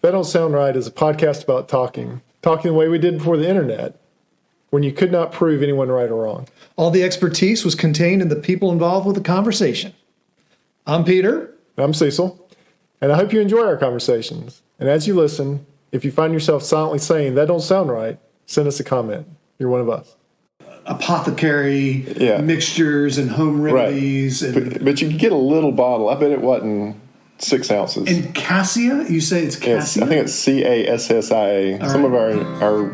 That Don't Sound Right is a podcast about talking the way we did before the internet, when you could not prove anyone right or wrong. All the expertise was contained in the people involved with the conversation. I'm Peter. I'm Cecil, and I hope you enjoy our conversations. And as you listen, if you find yourself silently saying, that don't sound right, send us a comment. You're one of us. Apothecary mixtures and home remedies. Right. But you can get a little bottle. I bet it wasn't 6 ounces. And cassia? You say it's cassia? I think it's CASSIA. Some of our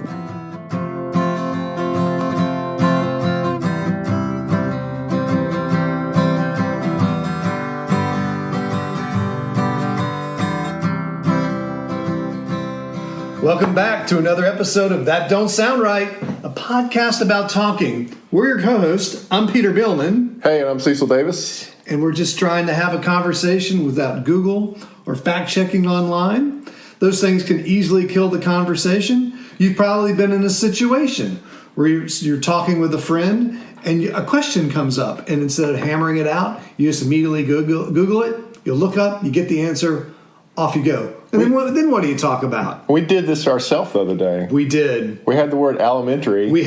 Welcome back to another episode of That Don't Sound Right, a podcast about talking. We're your co-hosts. I'm Peter Billman. Hey, and I'm Cecil Davis. And we're just trying to have a conversation without Google or fact-checking online. Those things can easily kill the conversation. You've probably been in a situation where you're talking with a friend and a question comes up. And instead of hammering it out, you just immediately Google it. You look up, you get the answer, off you go. And then what do you talk about? We did this ourselves the other day. We did. We had the word alimentary. We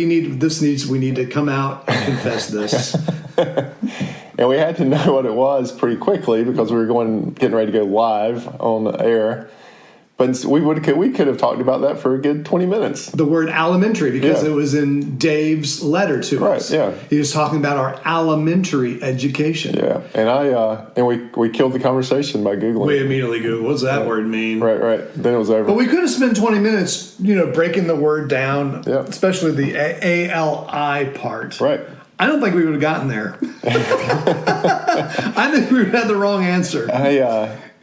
need to come out and confess this. And we had to know what it was pretty quickly because we were getting ready to go live on the air. But we could have talked about that for a good 20 minutes. The word alimentary, because it was in Dave's letter to us. Yeah. He was talking about our alimentary education. Yeah, and we killed the conversation by Googling. We immediately Googled, what's that word mean? Right. Then it was over. But we could have spent 20 minutes, breaking the word down, especially the ALI part. Right. I don't think we would have gotten there. I think we would have had the wrong answer.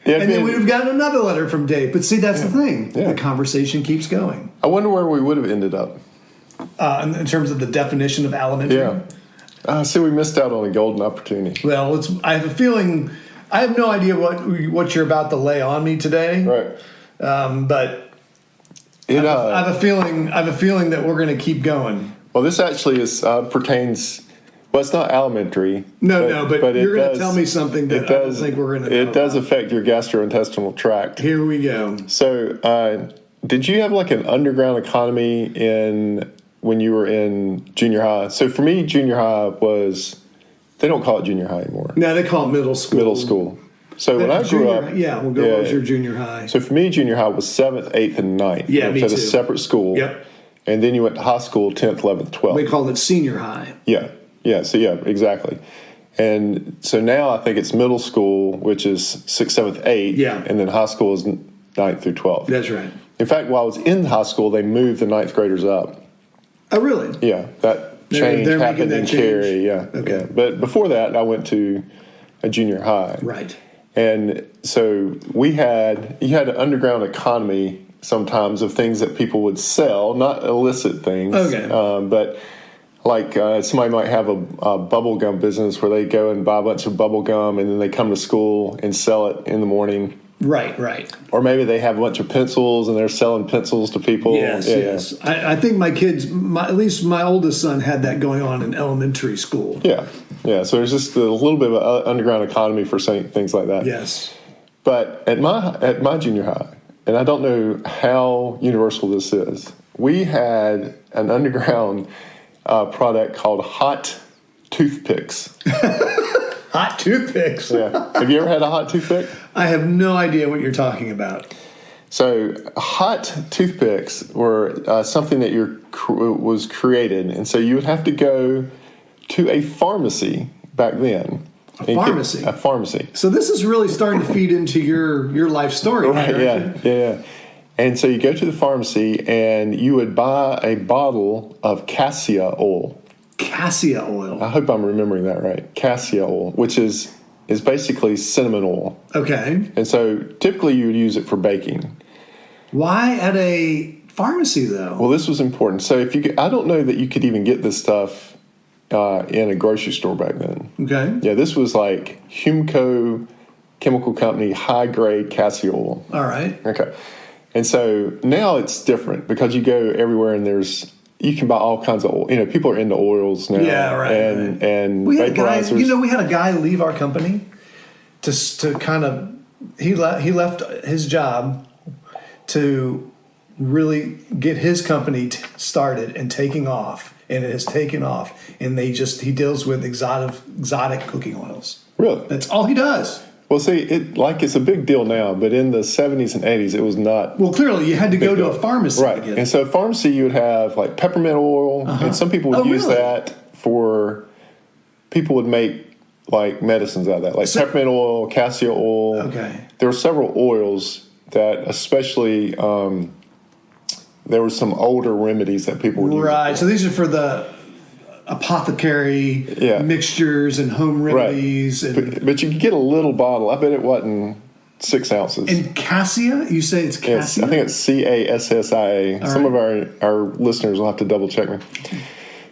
And then we would have gotten another letter from Dave. But see, that's the thing. Yeah. The conversation keeps going. I wonder where we would have ended up. In terms of the definition of alimentary? Yeah. See, we missed out on a golden opportunity. Well, I have a feeling, I have no idea what you're about to lay on me today. Right. But I have a feeling that we're going to keep going. Well, this actually pertains. Well, it's not alimentary. No, but you're going to tell me something that I don't think we're going to know It does affect your gastrointestinal tract. Here we go. So, did you have like an underground economy when you were in junior high? So for me, junior high was, they don't call it junior high anymore. No, they call it middle school. Middle school. So when I grew up... what was your junior high? So for me, junior high was 7th, 8th, and 9th. Yeah, me too. At a separate school. Yep. And then you went to high school, 10th, 11th, 12th. We called it senior high. Yeah, exactly. And so now I think it's middle school, which is 6th, 7th, 8th. Yeah. And then high school is 9th through 12th. That's right. In fact, while I was in high school, they moved the 9th graders up. Oh, really? Yeah, that change happened in Cary. Yeah. Okay. Yeah. But before that, I went to a junior high. Right. And so you had an underground economy sometimes of things that people would sell, not illicit things. Okay. But like somebody might have a bubble gum business where they go and buy a bunch of bubble gum and then they come to school and sell it in the morning. Right. Or maybe they have a bunch of pencils and they're selling pencils to people. Yes. I think my kids, at least my oldest son, had that going on in elementary school. Yeah. So there's just a little bit of an underground economy for things like that. Yes. But at my junior high, and I don't know how universal this is, we had an underground product called hot toothpicks. Hot toothpicks? Yeah. Have you ever had a hot toothpick? I have no idea what you're talking about. So hot toothpicks were something that was created. And so you would have to go to a pharmacy back then. A pharmacy? A pharmacy. So this is really starting to feed into your life story. Right, yeah. And so you go to the pharmacy and you would buy a bottle of cassia oil. Cassia oil. I hope I'm remembering that right. Cassia oil, which is basically cinnamon oil. Okay. And so typically you would use it for baking. Why at a pharmacy though? Well, this was important. So I don't know that you could even get this stuff in a grocery store back then. Okay. Yeah, this was like Humco Chemical Company high grade cassia oil. All right. Okay. And so now it's different because you go everywhere and you can buy all kinds of oil. People are into oils now. Yeah, right. And we had vaporizers. we had a guy leave our company to kind of he left his job to really get his company started and taking off, and it has taken off. And he deals with exotic cooking oils. Really? That's all he does. Well, see, it's a big deal now, but in the 70s and 80s, it was not. Well, clearly, you had to go to a pharmacy right? to get it. And so, pharmacy, you would have like peppermint oil, and some people would use that for. People would make like medicines out of that, like peppermint oil, cassia oil. Okay. There were several oils that, especially, there were some older remedies that people would use. Right. So these are for the apothecary mixtures and home remedies. Right. But you could get a little bottle. I bet it wasn't 6 ounces. And cassia? You say it's cassia? I think it's CASSIA. Some of our listeners will have to double check me.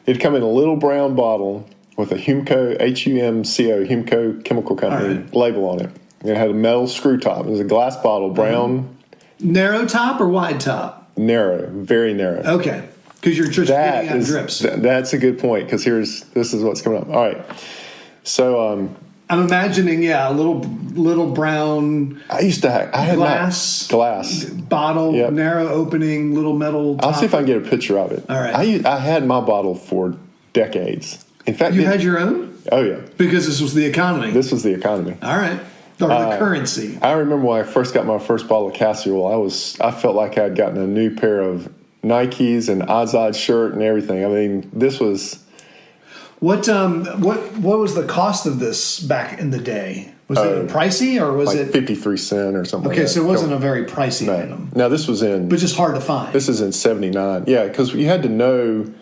It'd come in a little brown bottle with a Humco, Humco chemical company label on it. And it had a metal screw top. It was a glass bottle, brown. Narrow top or wide top? Narrow, very narrow. Okay. Because you're just getting out drips. That's a good point, because this is what's coming up. All right. So I'm imagining, a little brown. I had glass bottle, narrow opening, little metal top. I'll see if I can get a picture of it. All right. I had my bottle for decades. In fact, you had your own? Oh yeah, because this was the economy. This was the economy. All right. Or the currency. I remember when I first got my first bottle of cassia oil. I felt like I had gotten a new pair of Nikes and Azad shirt and everything. I mean, this was. What was the cost of this back in the day? Was it pricey, or was it 53 cents or something? Okay, so it wasn't a very pricey item. Now this was but just hard to find. This is in '79. Yeah, because you had to know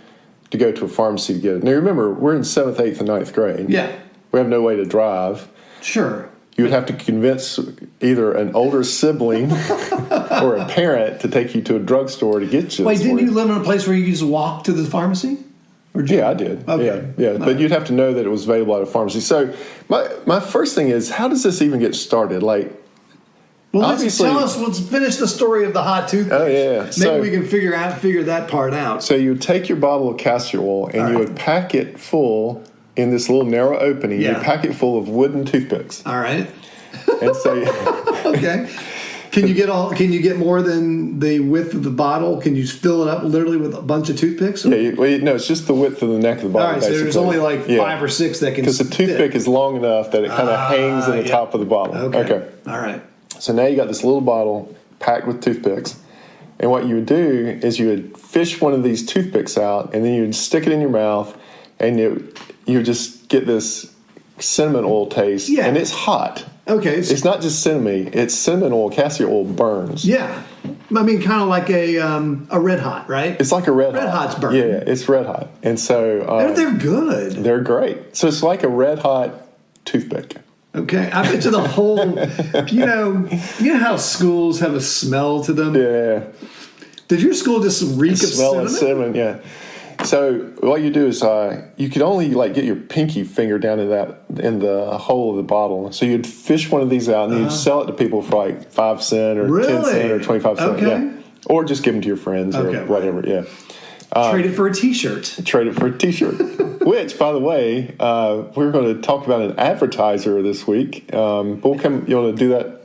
to go to a pharmacy to get it. Now remember, we're in 7th, 8th, and 9th grade. Yeah, we have no way to drive. Sure. You would have to convince either an older sibling or a parent to take you to a drugstore to get you. Wait, didn't you live in a place where you could just walk to the pharmacy? Yeah, I did. Okay. Yeah. But you'd have to know that it was available at a pharmacy. So my first thing is, how does this even get started? Like, well, let's finish the story of the hot toothpaste. Oh, yeah. Maybe we can figure that part out. So you would take your bottle of castor oil and you would pack it full in this little narrow opening. You pack it full of wooden toothpicks. All right. And so okay. Can you get more than the width of the bottle? Can you fill it up literally with a bunch of toothpicks? Yeah, no, it's just the width of the neck of the bottle. All right, so there's only like 5 or 6 that can. Because the toothpick is long enough that it kind of hangs in the top of the bottle. Okay. All right. So now you got this little bottle packed with toothpicks, and what you would do is you would fish one of these toothpicks out, and then you would stick it in your mouth, and you would just get this cinnamon oil taste, and it's hot. Okay. It's not just cinnamon. It's cinnamon oil. Cassia oil burns. Yeah. I mean, kind of like a Red Hot, right? It's like a Red Hot. Red Hot's burn. Yeah, it's Red Hot. And so... they're good. They're great. So it's like a Red Hot toothpick. Okay. I bet you the whole... you know how schools have a smell to them? Yeah. Did your school just reek of cinnamon? Smell of cinnamon, yeah. So what you do is you could only get your pinky finger down in the hole of the bottle. So you'd fish one of these out and you'd sell it to people for like 5 cents or 10 cents or 25 cents. Okay. Yeah. Or just give them to your friends or whatever. Right. Yeah. Trade it for a T-shirt. Which, by the way, we're going to talk about an advertiser this week. You want to do that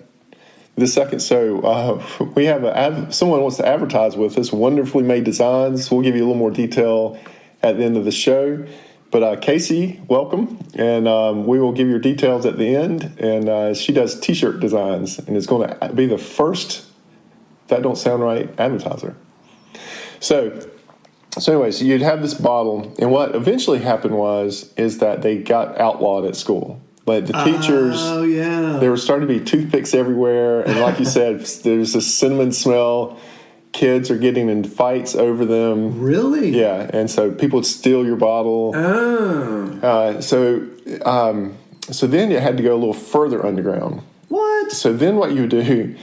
this second? So we have someone wants to advertise with us. Wonderfully Made Designs. We'll give you a little more detail at the end of the show. But Casey, welcome, and we will give your details at the end. And she does T-shirt designs, and is going to be the first, that don't sound right, advertiser. So anyways, you'd have this bottle, and what eventually happened is that they got outlawed at school. Like the teachers, there were starting to be toothpicks everywhere, and like you said, there's this cinnamon smell. Kids are getting in fights over them. Really? Yeah, and so people would steal your bottle. Oh. So then it had to go a little further underground. What? So then what you would do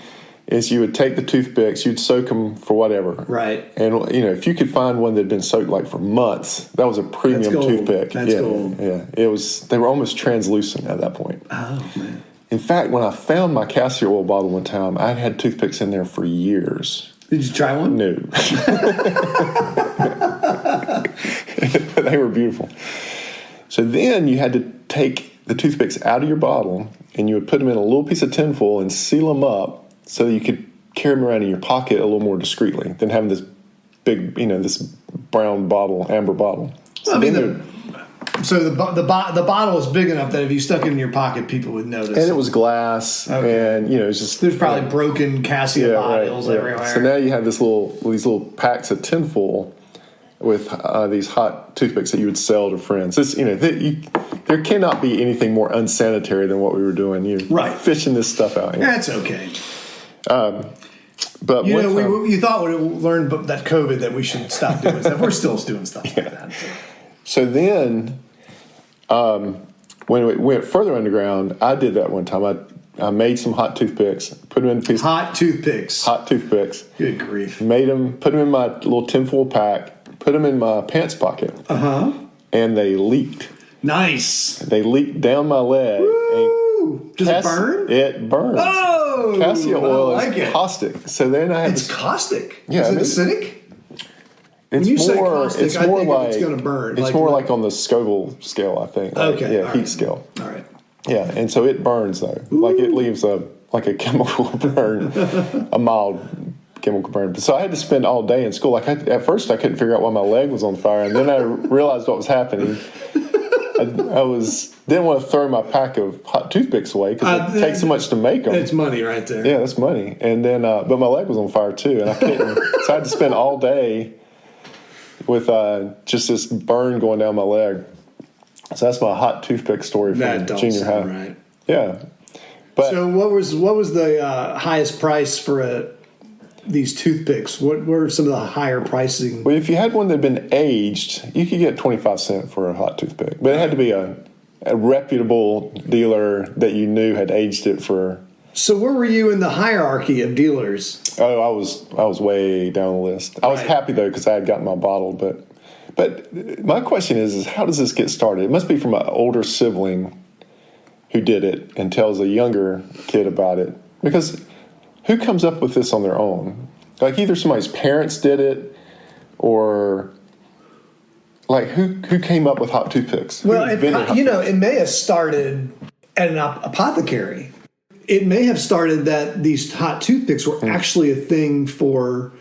is you would take the toothpicks, you'd soak them for whatever. Right. And, if you could find one that had been soaked like for months, that was a premium toothpick. That's gold. Yeah. They were almost translucent at that point. Oh, man. In fact, when I found my castor oil bottle one time, I had toothpicks in there for years. Did you try one? No. They were beautiful. So then you had to take the toothpicks out of your bottle, and you would put them in a little piece of tinfoil and seal them up so that you could carry them around in your pocket a little more discreetly than having this big, this brown bottle, amber bottle. So the bottle is big enough that if you stuck it in your pocket, people would notice. And it was glass, and it's just there's probably broken Cassia bottles everywhere. So now you have these little packs of tinfoil with these hot toothpicks that you would sell to friends. There cannot be anything more unsanitary than what we were doing. Fishing this stuff out. That's okay. But you thought we learned that COVID that we should stop doing stuff. We're still doing stuff like that. So then, when we went further underground, I did that one time. I made some hot toothpicks, put them in pieces. Hot toothpicks. Good grief. Put them in my little tinfoil pack, put them in my pants pocket. And they leaked. Nice. They leaked down my leg. Woo! Does it burn? It burns. Oh! Cassia oil is caustic. So then I had It's caustic? Yeah. Is it acidic? It's when you say more, caustic, it's more like it's going to burn. It's more like on the Scoville scale, I think. Heat scale. All right. Yeah, and so it burns though. Ooh. Like it leaves a chemical burn, a mild chemical burn. So I had to spend all day in school. At first I couldn't figure out why my leg was on fire, and then I realized what was happening. I didn't want to throw my pack of hot toothpicks away because it takes so much to make them. It's money right there. Yeah, that's money. And then, but my leg was on fire too, and I couldn't. So I had to spend all day with just this burn going down my leg. So that's my hot toothpick story from junior high. Right. Yeah. But so what was the highest price for these toothpicks? What were some of the higher pricing? Well, if you had one that had been aged, you could get 25 cents for a hot toothpick. But it had to be a reputable dealer that you knew had aged it for. So where were you in the hierarchy of dealers? Oh, I was way down the list. I was happy though because I had gotten my bottle. But my question is how does this get started? It must be from an older sibling who did it and tells a younger kid about it. Because who comes up with this on their own? Like either somebody's parents did it, or like who came up with hot toothpicks? Well, it may have started at an apothecary. It may have started that these hot toothpicks were actually a thing for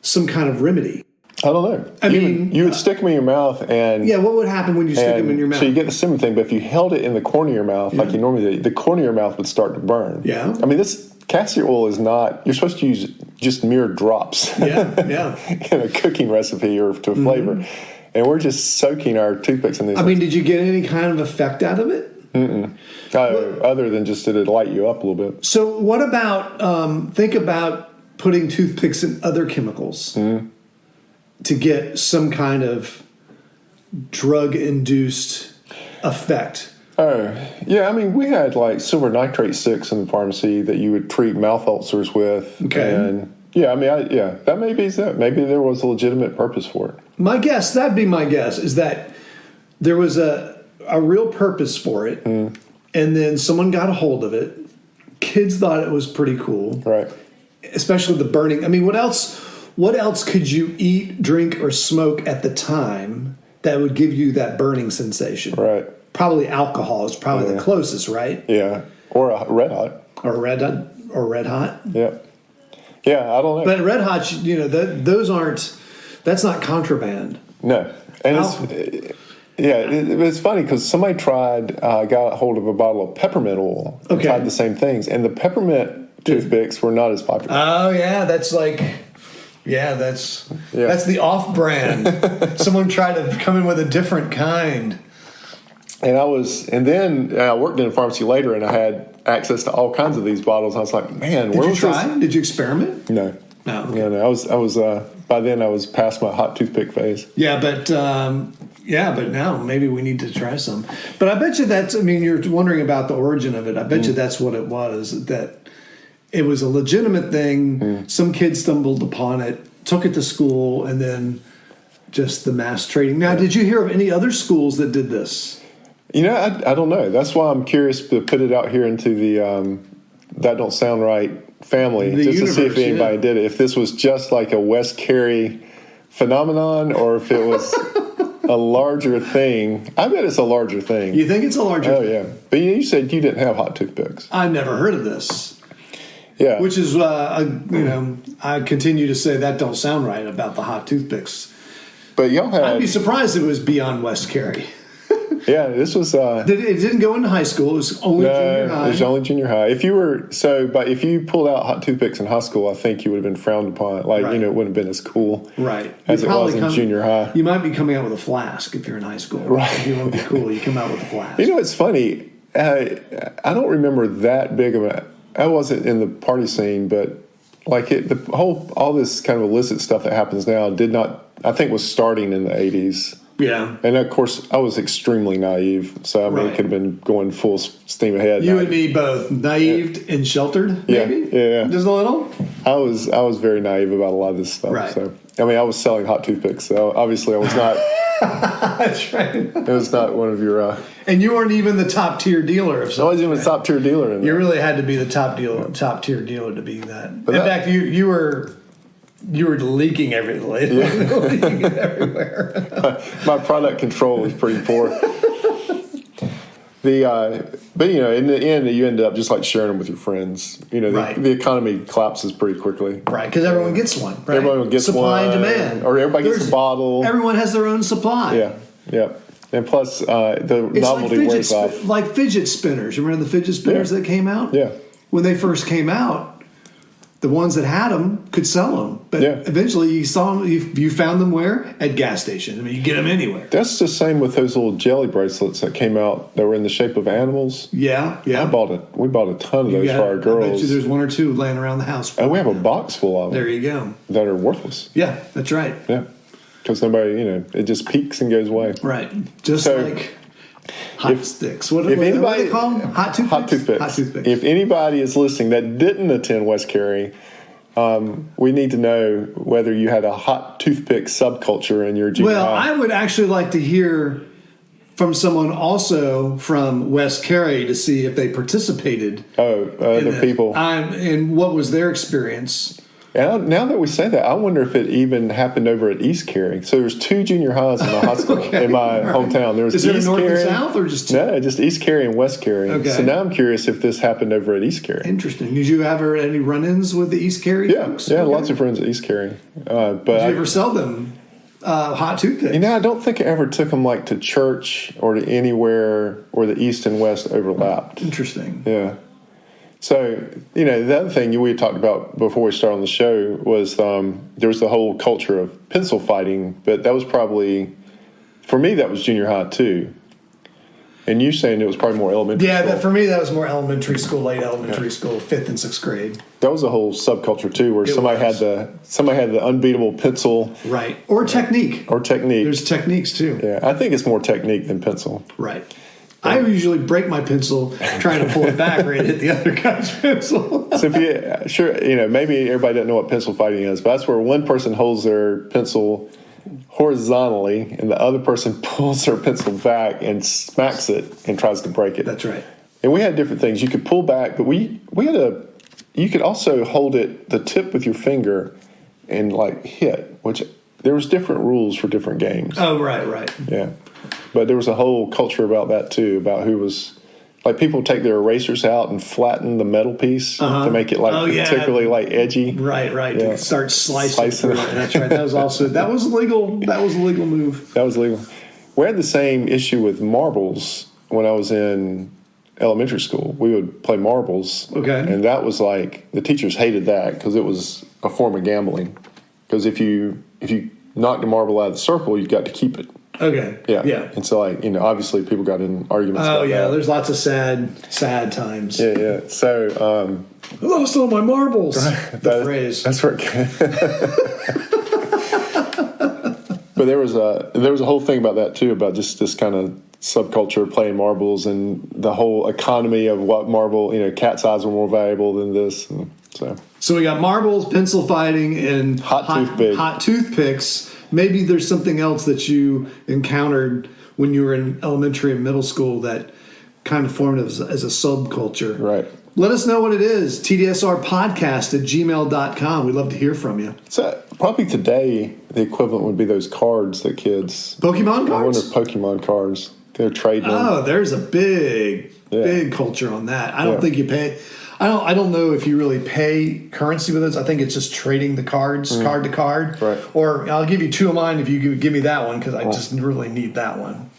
some kind of remedy. I don't know. You would stick them in your mouth and... Yeah, what would happen when you stick them in your mouth? So you get the similar thing, but if you held it in the corner of your mouth like you normally do, the corner of your mouth would start to burn. Yeah. I mean, this castor oil is not... You're supposed to use just mere drops. Yeah. In a cooking recipe or to a flavor. And we're just soaking our toothpicks in these. I mean, did you get any kind of effect out of it? Mm-mm. Other than just did it light you up a little bit. So what about... think about putting toothpicks in other chemicals. To get some kind of drug-induced effect. Oh, yeah. I mean, we had like silver nitrate 6 in the pharmacy that you would treat mouth ulcers with. Okay. And yeah, I mean, that may be that. Maybe there was a legitimate purpose for it. That'd be my guess, is that there was a real purpose for it, and then someone got a hold of it. Kids thought it was pretty cool. Right. Especially the burning. I mean, what else could you eat, drink, or smoke at the time that would give you that burning sensation? Right. Probably alcohol is probably the closest, right? Yeah. Or a red hot. Or red hot. Yeah. Yeah, I don't know. But red hot, that's not contraband. No. And it's funny because somebody got a hold of a bottle of peppermint oil and tried the same things. And the peppermint toothpicks were not as popular. Oh, yeah. That's like... Yeah, that's the off-brand. Someone tried to come in with a different kind. And then I worked in a pharmacy later, and I had access to all kinds of these bottles. I was like, man, where was this? Did you try? Did you experiment? No. No. Okay. No. I was by then I was past my hot toothpick phase. Yeah, but now maybe we need to try some. But I bet you you're wondering about the origin of it. I bet you that's what it was, that it was a legitimate thing. Some kid stumbled upon it, took it to school, and then just the mass trading. Now, did you hear of any other schools that did this? I don't know. That's why I'm curious to put it out here into the That Don't Sound Right family, just to see if anybody did it. If this was just like a West Cary phenomenon, or if it was a larger thing. I bet it's a larger thing. You think it's a larger thing? Oh, yeah. But you said you didn't have hot toothpicks. I've never heard of this. Yeah. Which is, I continue to say that don't sound right about the hot toothpicks. But y'all had... I'd be surprised if it was beyond West Cary. Yeah, this was... It didn't go into high school. It was only junior high. It was only junior high. If you pulled out hot toothpicks in high school, I think you would have been frowned upon. Like, right. It wouldn't have been as cool as it was in junior high. You might be coming out with a flask if you're in high school. Right. If you want to be cool, you come out with a flask. It's funny. I don't remember that big of a... I wasn't in the party scene, but like all this kind of illicit stuff that happens now I think was starting in the 80s. Yeah. And of course, I was extremely naive. So, it could have been going full steam ahead. You and me both. Naive and sheltered, maybe? Yeah. Just a little? I was very naive about a lot of this stuff. Right. So, I was selling hot toothpicks. So, obviously, I was not. That's right. It was not one of your. And you weren't even the top tier dealer. I wasn't even a top tier dealer. You really had to be the top tier dealer to be that. In fact, you were leaking everything. Leaking it everywhere. My product control was pretty poor. But in the end, you end up just like sharing them with your friends. The economy collapses pretty quickly. Right, because everyone gets one. Right? Everyone gets supply one. and demand, or everybody gets a bottle. Everyone has their own supply. Yeah. And plus, the novelty wears off. Like fidget spinners. Remember the fidget spinners that came out? Yeah. When they first came out, the ones that had them could sell them. But eventually you saw them, you found them where? At gas stations. I mean, you get them anywhere. That's the same with those little jelly bracelets that came out that were in the shape of animals. Yeah. We bought a ton of those for our girls. I bet you there's one or two laying around the house. And we have a box full of them. There you go. That are worthless. Yeah, that's right. Yeah. Because nobody, it just peaks and goes away. Right. Just like hot sticks. What are they called? Hot toothpicks? Hot toothpicks. If anybody is listening that didn't attend West Cary, we need to know whether you had a hot toothpick subculture in your junior high. I would actually like to hear from someone also from West Cary to see if they participated. Other people. And what was their experience. And now that we say that, I wonder if it even happened over at East Cary. So there's 2 junior highs in my high school, in my hometown. There was Is there East North Cary, and South or just 2? No, just East Cary and West Cary. Okay. So now I'm curious if this happened over at East Cary. Interesting. Did you ever any run-ins with the East Cary folks? Yeah, lots of friends at East Cary. But did you ever sell them hot toothpicks? I don't think I ever took them like to church or to anywhere where the East and West overlapped. Interesting. Yeah. So, the other thing we had talked about before we started on the show was there was the whole culture of pencil fighting, but that was probably, for me, that was junior high too. And you saying it was probably more elementary school. Yeah, for me, that was more elementary school, late elementary school, 5th and 6th grade. That was a whole subculture too, where somebody had the unbeatable pencil. Right. Or technique. There's techniques too. Yeah, I think it's more technique than pencil. Right. I usually break my pencil trying to pull it back or hit the other guy's pencil. So maybe everybody doesn't know what pencil fighting is, but that's where one person holds their pencil horizontally and the other person pulls their pencil back and smacks it and tries to break it. That's right. And we had different things. You could pull back, but you could also hold the tip with your finger and like hit, which there was different rules for different games. Oh, right. Yeah. But there was a whole culture about that, too, about who was... Like, people take their erasers out and flatten the metal piece to make it, particularly, edgy. Right. Yeah. To start slicing it. That's right. That was legal. That was a legal move. That was legal. We had the same issue with marbles when I was in elementary school. We would play marbles. Okay. And that was the teachers hated that because it was a form of gambling. Because if you knocked a marble out of the circle, you got to keep it. Okay. Yeah. And so, obviously people got in arguments about that. There's lots of sad times. Yeah. So, I lost all my marbles. Phrase. That's where But there was a whole thing about that, too, about just this kind of subculture of playing marbles and the whole economy of what marble, cat's eyes were more valuable than this. And so we got marbles, pencil fighting, and hot toothpicks. Maybe there's something else that you encountered when you were in elementary and middle school that kind of formed as a subculture. Right. Let us know what it is. tdsrpodcast@gmail.com. We'd love to hear from you. So probably today the equivalent would be those cards that kids... Pokemon cards? I wonder if Pokemon cards. They're trading them. Oh, there's a big culture on that. I don't think you pay... I don't know if you really pay currency with this. I think it's just trading the cards, card to card. Right. Or I'll give you 2 of mine if you give me that one because I just really need that one.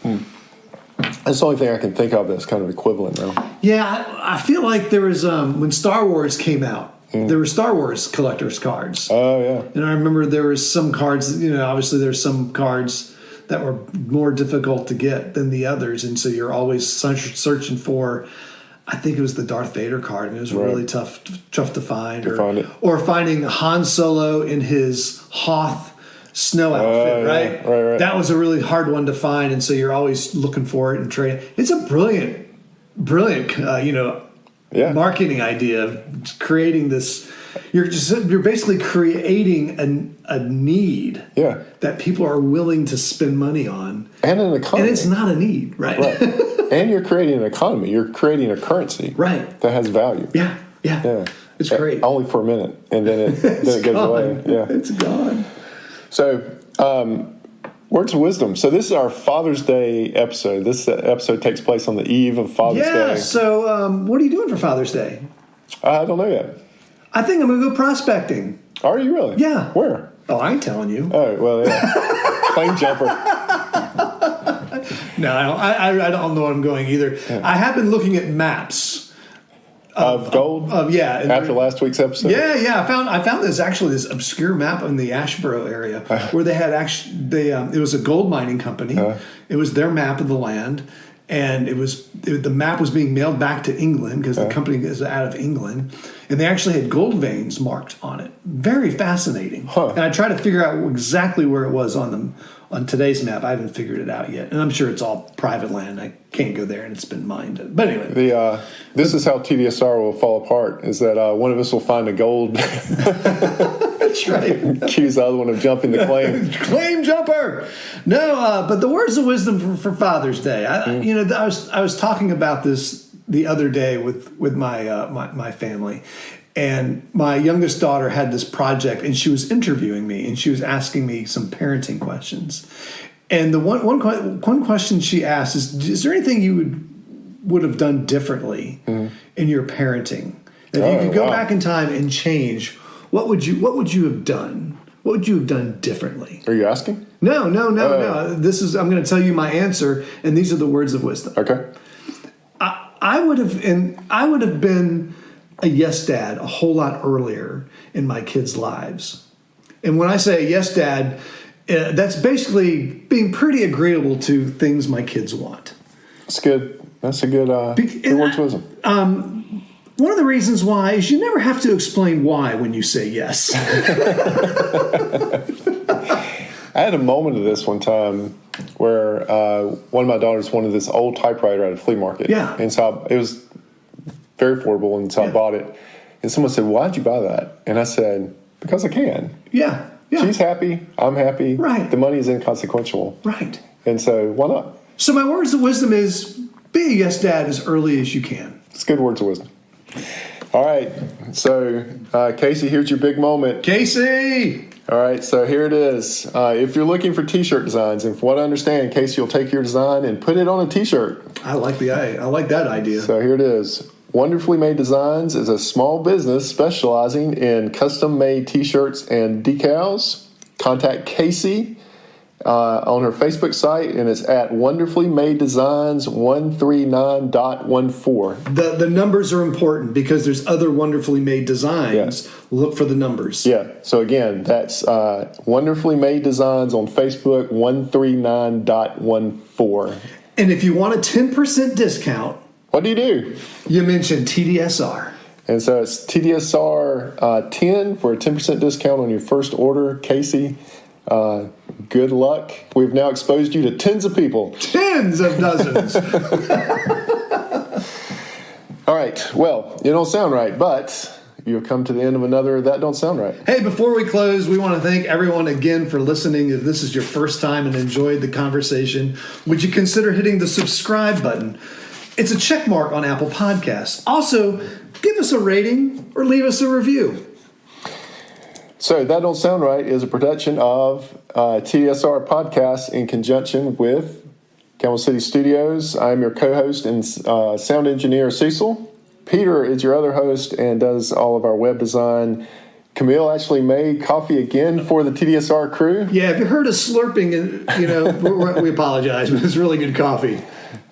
That's the only thing I can think of that's kind of equivalent now. Yeah, I feel like there was when Star Wars came out. There were Star Wars collector's cards. Oh, yeah. And I remember there was some cards, obviously there's some cards that were more difficult to get than the others. And so you're always searching for, I think it was the Darth Vader card. And it was really tough to find. Or finding Han Solo in his Hoth snow outfit, Right. That was a really hard one to find. And so you're always looking for it and trading. It's a brilliant, marketing idea of creating this. You're basically creating a need that people are willing to spend money on, and an economy. And it's not a need, right? And you're creating an economy. You're creating a currency, right, that has value. Yeah. It's great. Only for a minute, and then it goes away. Yeah, it's gone. So. Words of wisdom. So this is our Father's Day episode. This episode takes place on the eve of Father's Day. Yeah, so what are you doing for Father's Day? I don't know yet. I think I'm going to go prospecting. Are you really? Yeah. Where? Oh, I ain't telling you. Oh, well, yeah. Claim jumper. No, I don't know where I'm going either. Yeah. I have been looking at maps. Of gold? After last week's episode? Yeah. I found this obscure map in the Ashboro area where they had it was a gold mining company. It was their map of the land, and the map was being mailed back to England because the company is out of England, and they actually had gold veins marked on it. Very fascinating. And I tried to figure out exactly where it was on today's map. I haven't figured it out yet, and I'm sure it's all private land. I can't go there, and it's been mined. But anyway, this is how TDSR will fall apart: is that one of us will find a gold. That's right. Accuse the other one of jumping the claim. Claim jumper. No, but the words of wisdom for Father's Day. I was talking about this the other day with my family. And my youngest daughter had this project, and she was interviewing me, and she was asking me some parenting questions. And the one question she asked is there anything you would have done differently in your parenting? If you could go back in time and change, what would you have done? What would you have done differently? Are you asking? No. I'm going to tell you my answer, and these are the words of wisdom. Okay. I would have been a yes dad a whole lot earlier in my kids' lives. And when I say yes dad, that's basically being pretty agreeable to things my kids want. That's good. That's a good words of wisdom. One of the reasons why is you never have to explain why when you say yes. I had a moment of this one time where one of my daughters wanted this old typewriter at a flea market. Yeah. And so it was very affordable, and so I bought it. And someone said, "Why'd you buy that?" And I said, "Because I can." Yeah. She's happy. I'm happy. Right. The money is inconsequential. Right. And so why not? So my words of wisdom is be a yes dad as early as you can. It's good words of wisdom. All right. So, Casey, here's your big moment. Casey! All right. So here it is. If you're looking for T-shirt designs, and from what I understand, Casey will take your design and put it on a T-shirt. I like that idea. So here it is. Wonderfully Made Designs is a small business specializing in custom-made T-shirts and decals. Contact Casey on her Facebook site, and it's at Wonderfully Made Designs 139.14. The numbers are important because there's other Wonderfully Made Designs. Yes. Look for the numbers. Yeah. So again, that's Wonderfully Made Designs on Facebook 139.14. And if you want a 10% discount, what do? You mentioned TDSR. And so it's TDSR 10 for a 10% discount on your first order. Casey, good luck. We've now exposed you to tens of people. Tens of dozens. All right. Well, it don't sound right, but you have come to the end of another That Don't Sound Right. Hey, before we close, we want to thank everyone again for listening. If this is your first time and enjoyed the conversation, would you consider hitting the subscribe button? It's a check mark on Apple Podcasts. Also, give us a rating or leave us a review. So, That Don't Sound Right is a production of TDSR Podcast in conjunction with Camel City Studios. I'm your co-host and sound engineer, Cecil. Peter is your other host and does all of our web design. Camille actually made coffee again for the TDSR crew. Yeah, if you heard us slurping, we apologize, but it's really good coffee.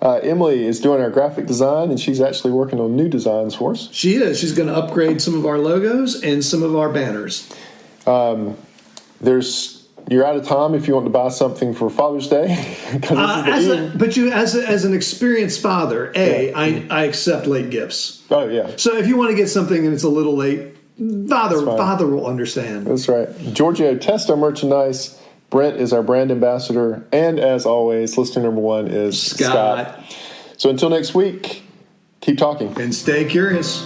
Emily is doing our graphic design, and she's actually working on new designs for us. She is. She's going to upgrade some of our logos and some of our banners. You're out of time if you want to buy something for Father's Day. As an experienced father, I accept late gifts. Oh, yeah. So if you want to get something and it's a little late, Father will understand. That's right. Giorgio tests our merchandise. Brent is our brand ambassador. And as always, listener number one is Scott. So until next week, keep talking. And stay curious.